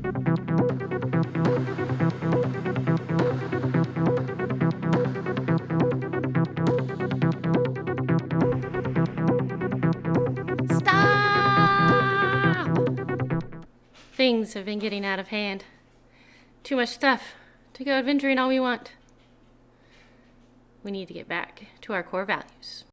Stop! Things have been getting out of hand. Too much stuff to go adventuring all we want. We need to get back to our core values.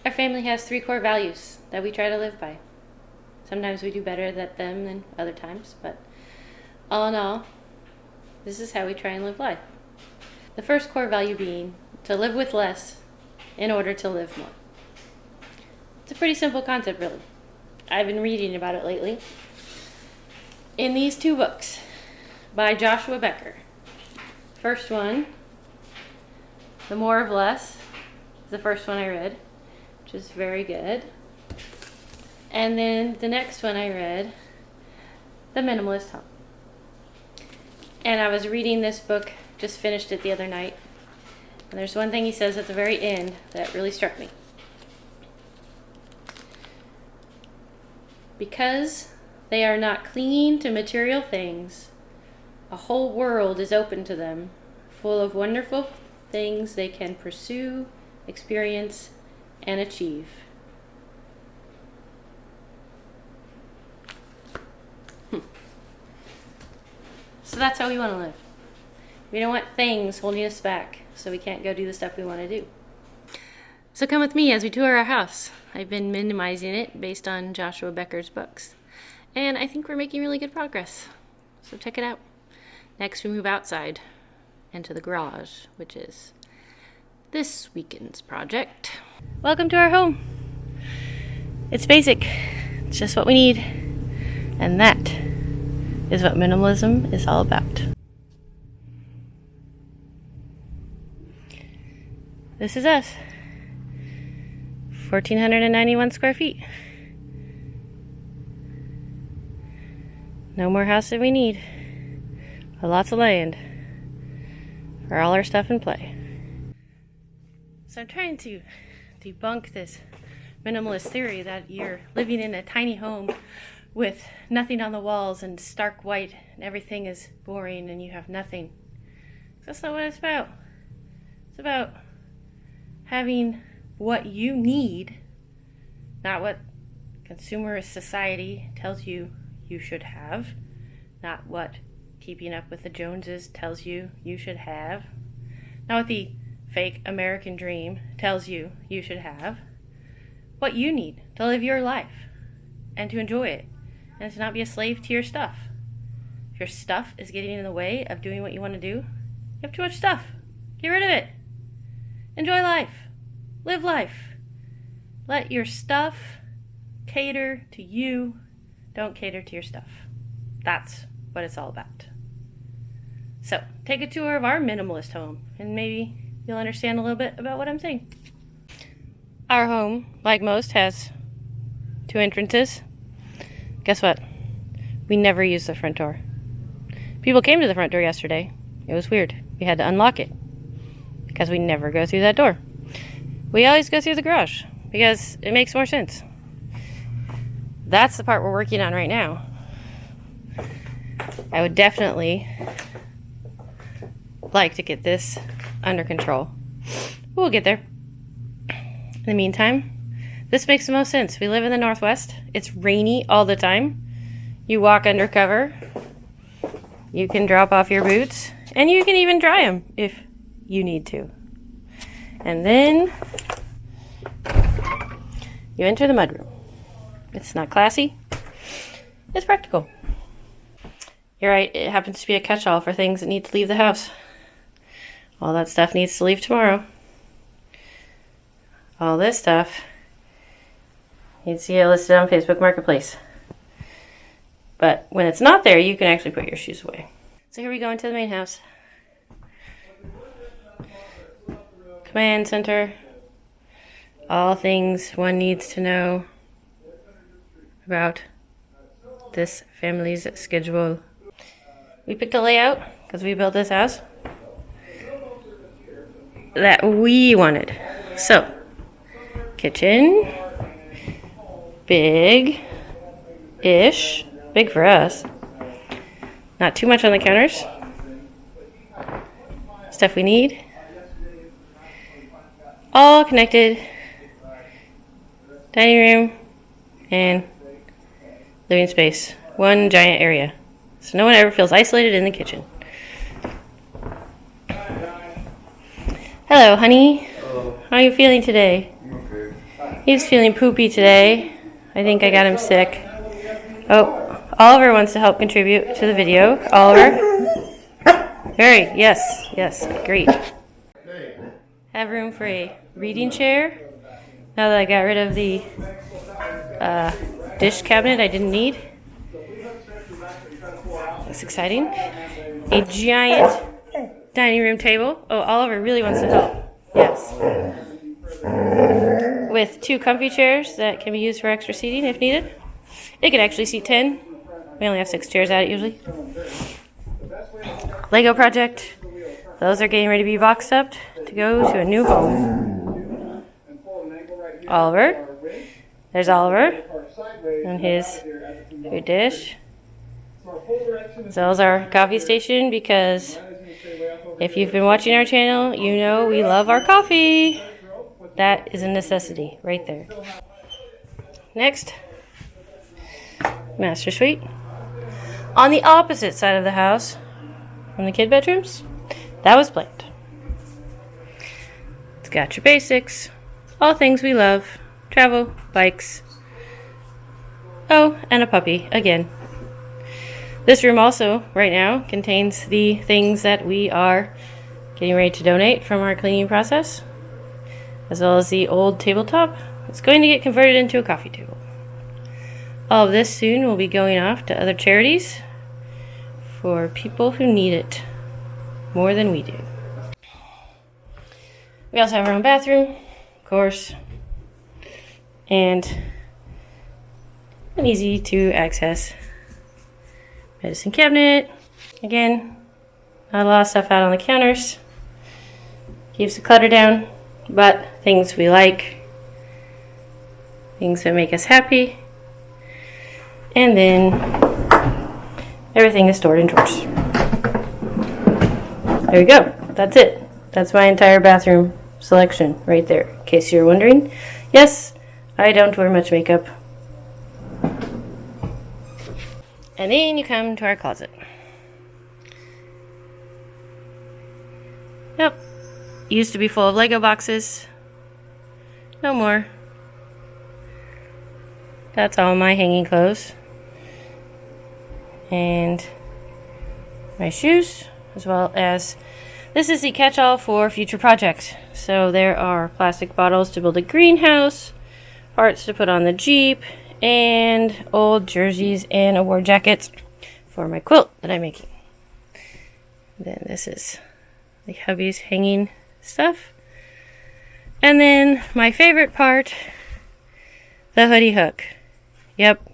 Our family has 3 core values that we try to live by. Sometimes we do better at them than other times, but all in all, this is how we try and live life. The first core value being to live with less in order to live more. It's a pretty simple concept, really. I've been reading about it lately in these 2 books by Joshua Becker. First one, The More of Less, is the first one I read, which is very good. And then the next one I read, The Minimalist Home. And I was reading this book, just finished it the other night, and there's one thing he says at the very end that really struck me. Because they are not clinging to material things, a whole world is open to them, full of wonderful things they can pursue, experience, and achieve. So that's how we want to live. We don't want things holding us back so we can't go do the stuff we want to do. So come with me as we tour our house. I've been minimizing it based on Joshua Becker's books, and I think we're making really good progress. So check it out. Next we move outside into the garage, which is this weekend's project. Welcome to our home. It's basic. It's just what we need. And that is what minimalism is all about. This is us. 1,491 square feet. No more house than we need. Lots of land for all our stuff in play. So I'm trying to debunk this minimalist theory that you're living in a tiny home with nothing on the walls and stark white and everything is boring and you have nothing. That's not what it's about. It's about having what you need, not what consumerist society tells you you should have, not what keeping up with the Joneses tells you you should have, not what the fake American dream tells you you should have. What you need to live your life and to enjoy it and to not be a slave to your stuff. If your stuff is getting in the way of doing what you want to do, you have too much stuff. Get rid of it. Enjoy life. Live life. Let your stuff cater to you. Don't cater to your stuff. That's what it's all about. So take a tour of our minimalist home and maybe you'll understand a little bit about what I'm saying. Our home, like most, has 2 entrances. Guess what? We never use the front door. People came to the front door yesterday. It was weird. We had to unlock it because we never go through that door. We always go through the garage because it makes more sense. That's the part we're working on right now. I would definitely like to get this under control. We'll get there. In the meantime, this makes the most sense. We live in the Northwest. It's rainy all the time. You walk under cover. You can drop off your boots. And you can even dry them if you need to. And then you enter the mudroom. It's not classy. It's practical. You're right, it happens to be a catch-all for things that need to leave the house. All that stuff needs to leave tomorrow. all this stuff, you'd see it listed on Facebook Marketplace. But when it's not there, you can actually put your shoes away. So here we go into the main house. Command center. All things one needs to know about this family's schedule. We picked a layout because we built this house that we wanted. So, kitchen, big-ish, big for us. Not too much on the counters. Stuff we need. All connected. Dining room and living space. One giant area. So no one ever feels isolated in the kitchen. Hello, honey. Hello. How are you feeling today? Okay. He's feeling poopy today. I think I got him sick. Oh, Oliver wants to help contribute to the video. Oliver? Yes, great. Have room for a reading chair. Now that I got rid of the dish cabinet I didn't need. That's exciting. A giant dining room table. Oh, Oliver really wants to help. Yes. With 2 comfy chairs that can be used for extra seating if needed. It could actually seat 10. We only have 6 chairs at it usually. Lego project. Those are getting ready to be boxed up to go to a new home. Oliver. There's Oliver and his food dish. So is our coffee station, because if you've been watching our channel, you know we love our coffee. That is a necessity right there. Next, master suite. On the opposite side of the house from the kid bedrooms, that was planned. It's got your basics, all things we love, travel, bikes. Oh, and a puppy again. This room also, right now, contains the things that we are getting ready to donate from our cleaning process, as well as the old tabletop. It's going to get converted into a coffee table. All of this soon will be going off to other charities for people who need it more than we do. We also have our own bathroom, of course, and an easy to access medicine cabinet. Again, not a lot of stuff out on the counters. Keeps the clutter down, but things we like, things that make us happy. And then everything is stored in drawers. There we go. That's it. That's my entire bathroom selection right there, in case you're wondering. Yes, I don't wear much makeup. And then you come to our closet. Yep. Used to be full of Lego boxes. No more. That's all my hanging clothes. And my shoes, as well as this is the catch-all for future projects. So there are plastic bottles to build a greenhouse, parts to put on the Jeep, and old jerseys and award jackets for my quilt that I'm making. Then this is the hubby's hanging stuff. And then my favorite part, the hoodie hook. Yep,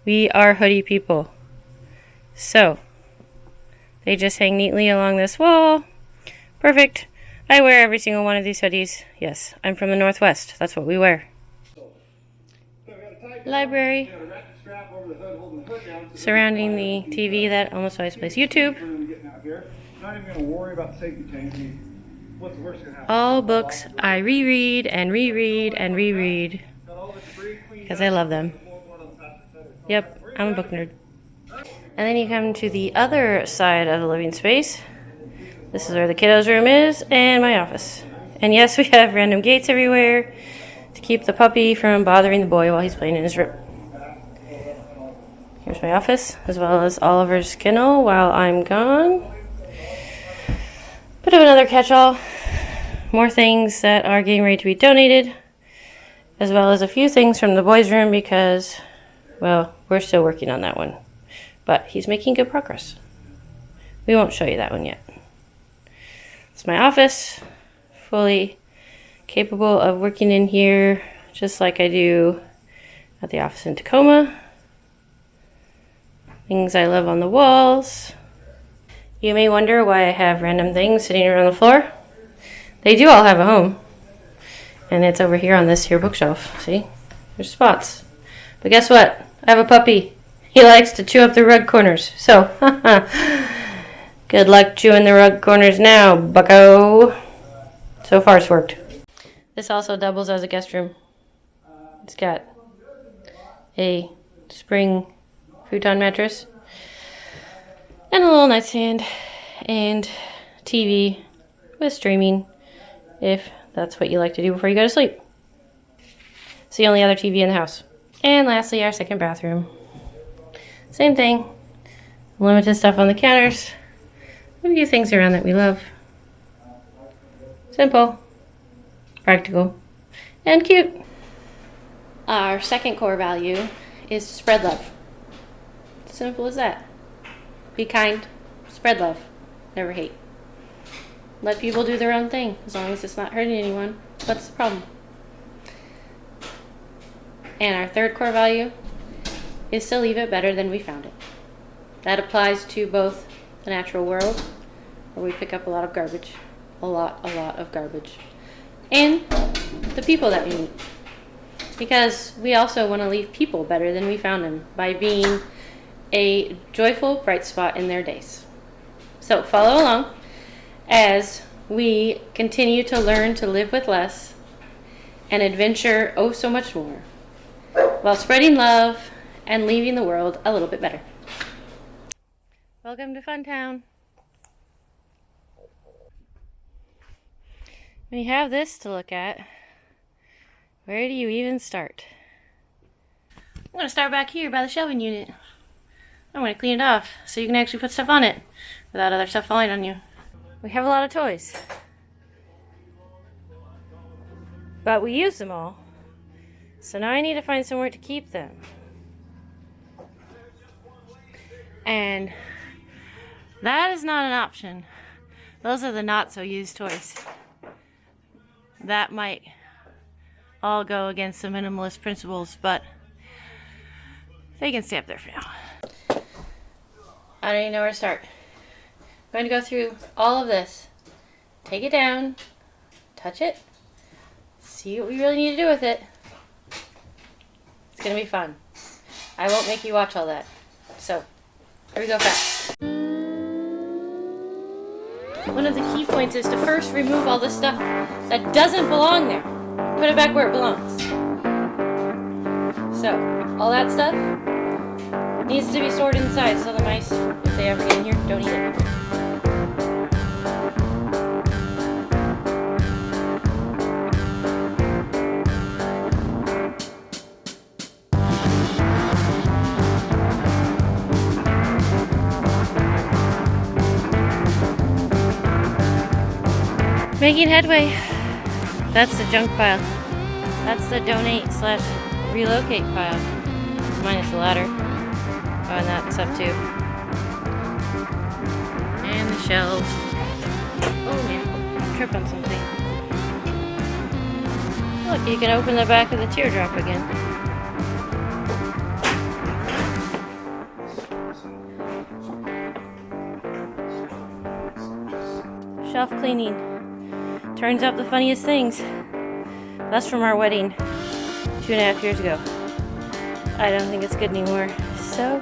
we are hoodie people. So, they just hang neatly along this wall. Perfect. I wear every single one of these hoodies. Yes, I'm from the Northwest. That's what we wear. Library. Surrounding the TV that almost always plays YouTube. All books I reread and reread and reread because I love them. Yep, I'm a book nerd. And then you come to the other side of the living space. This is where the kiddos' room is and my office. And yes, we have random gates everywhere to keep the puppy from bothering the boy while he's playing in his room. Here's my office, as well as Oliver's kennel while I'm gone. Bit of another catch-all. More things that are getting ready to be donated. as well as a few things from the boys' room because, well, we're still working on that one. But he's making good progress. We won't show you that one yet. It's my office, fully capable of working in here just like I do at the office in Tacoma. Things I love on the walls. You may wonder why I have random things sitting around the floor. They do all have a home. And it's over here on this here bookshelf. See? There's spots. But guess what? I have a puppy. He likes to chew up the rug corners. So, good luck chewing the rug corners now, bucko. So far it's worked. This also doubles as a guest room. It's got a spring futon mattress and a little nightstand and TV with streaming if that's what you like to do before you go to sleep. It's the only other TV in the house. And lastly, our second bathroom. Same thing. Limited stuff on the counters. A few things around that we love. Simple, practical, and cute. Our second core value is to spread love. Simple as that. Be kind, spread love, never hate. Let people do their own thing, as long as it's not hurting anyone. What's the problem? And our third core value is to leave it better than we found it. That applies to both the natural world, where we pick up a lot of garbage, a lot of garbage, and the people that we meet. Because we also want to leave people better than we found them by being a joyful bright spot in their days. So follow along as we continue to learn to live with less and adventure oh so much more, while spreading love and leaving the world a little bit better. Welcome to Funtown. When you have this to look at, where do you even start? I'm going to start back here by the shelving unit. I'm going to clean it off so you can actually put stuff on it without other stuff falling on you. We have a lot of toys, but we use them all. So now I need to find somewhere to keep them. And that is not an option. Those are the not so used toys. That might all go against the minimalist principles, but they can stay up there for now. I don't even know where to start. I'm going to go through all of this. Take it down, touch it, see what we really need to do with it. It's going to be fun. I won't make you watch all that. So, here we go fast. One of the key points is to first remove all the stuff that doesn't belong there. Put it back where it belongs. So, all that stuff needs to be stored inside so the mice, if they ever get in here, don't eat it. Making headway. That's the junk pile. That's the donate/relocate pile. Minus the ladder. Oh, and that stuff too. And the shelves. Oh yeah, trip on something. Look, you can open the back of the teardrop again. Shelf cleaning. Turns out the funniest things. That's from our wedding 2.5 years ago. I don't think it's good anymore. So,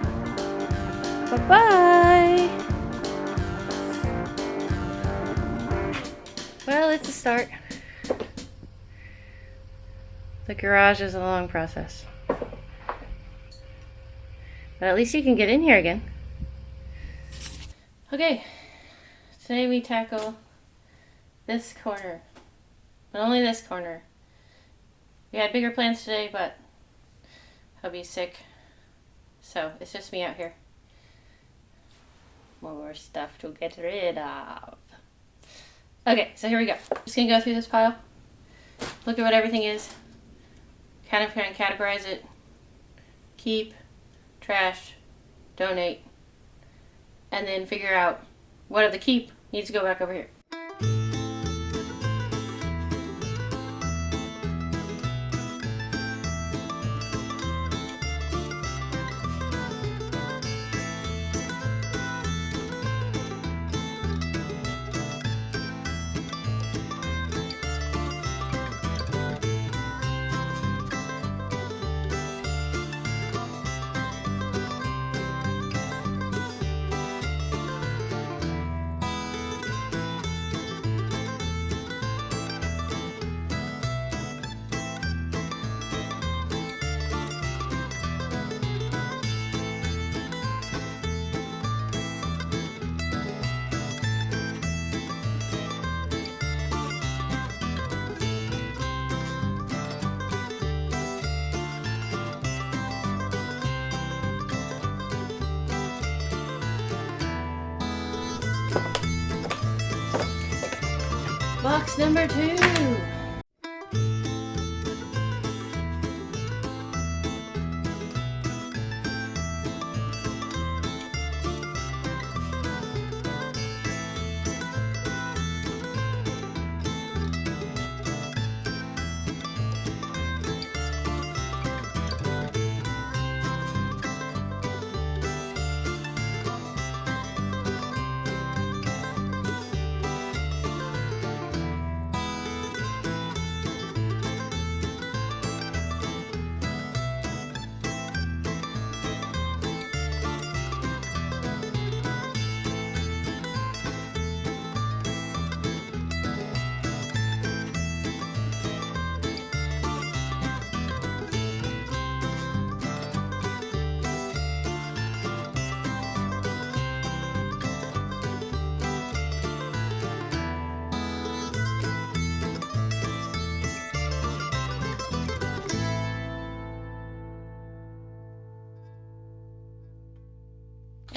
bye-bye. Well, it's a start. The garage is a long process. But at least you can get in here again. Okay, today we tackle this corner, but only this corner. We had bigger plans today, but hubby's sick, so it's just me out here. More stuff to get rid of. Okay, so here we go. I'm just gonna go through this pile, look at what everything is, kind of categorize it. Keep, trash, donate, and then figure out what of the keep needs to go back over here. Box number 2.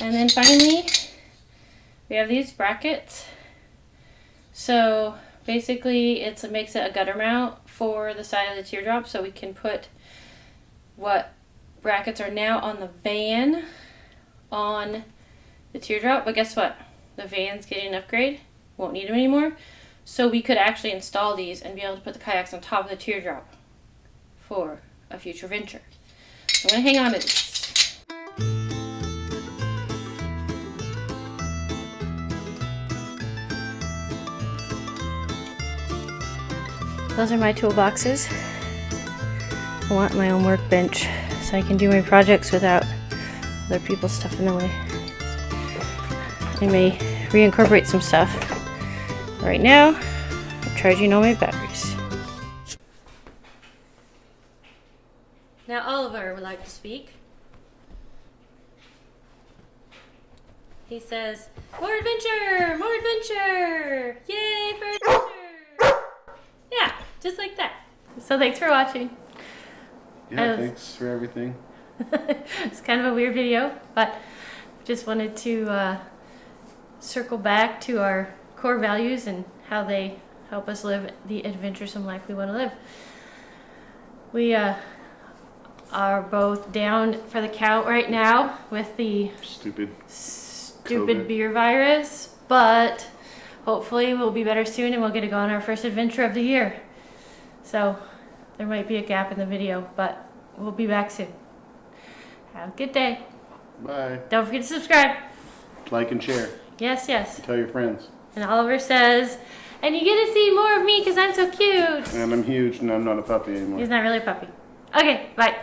And then finally, we have these brackets. So basically it makes it a gutter mount for the side of the teardrop, so we can put what brackets are now on the van on the teardrop. But guess what? The van's getting an upgrade. Won't need them anymore. So we could actually install these and be able to put the kayaks on top of the teardrop for a future venture. So I'm going to hang on to this. Those are my toolboxes. I want my own workbench so I can do my projects without other people's stuff in the way. I may reincorporate some stuff. Right now, I'm charging all my batteries. Now Oliver would like to speak. He says, "More adventure! More adventure! Yay for adventure!" Yeah, just like that. So thanks for watching. Yeah, thanks for everything. It's kind of a weird video, but just wanted to circle back to our core values and how they help us live the adventuresome life we want to live. We are both down for the count right now with the stupid COVID beer virus, but hopefully we'll be better soon and we'll get to go on our first adventure of the year. So there might be a gap in the video, but we'll be back soon. Have a good day. Bye. Don't forget to subscribe. Like and share. Yes, yes. Tell your friends. And Oliver says, and you get to see more of me because I'm so cute. And I'm huge and I'm not a puppy anymore. He's not really a puppy. Okay, bye.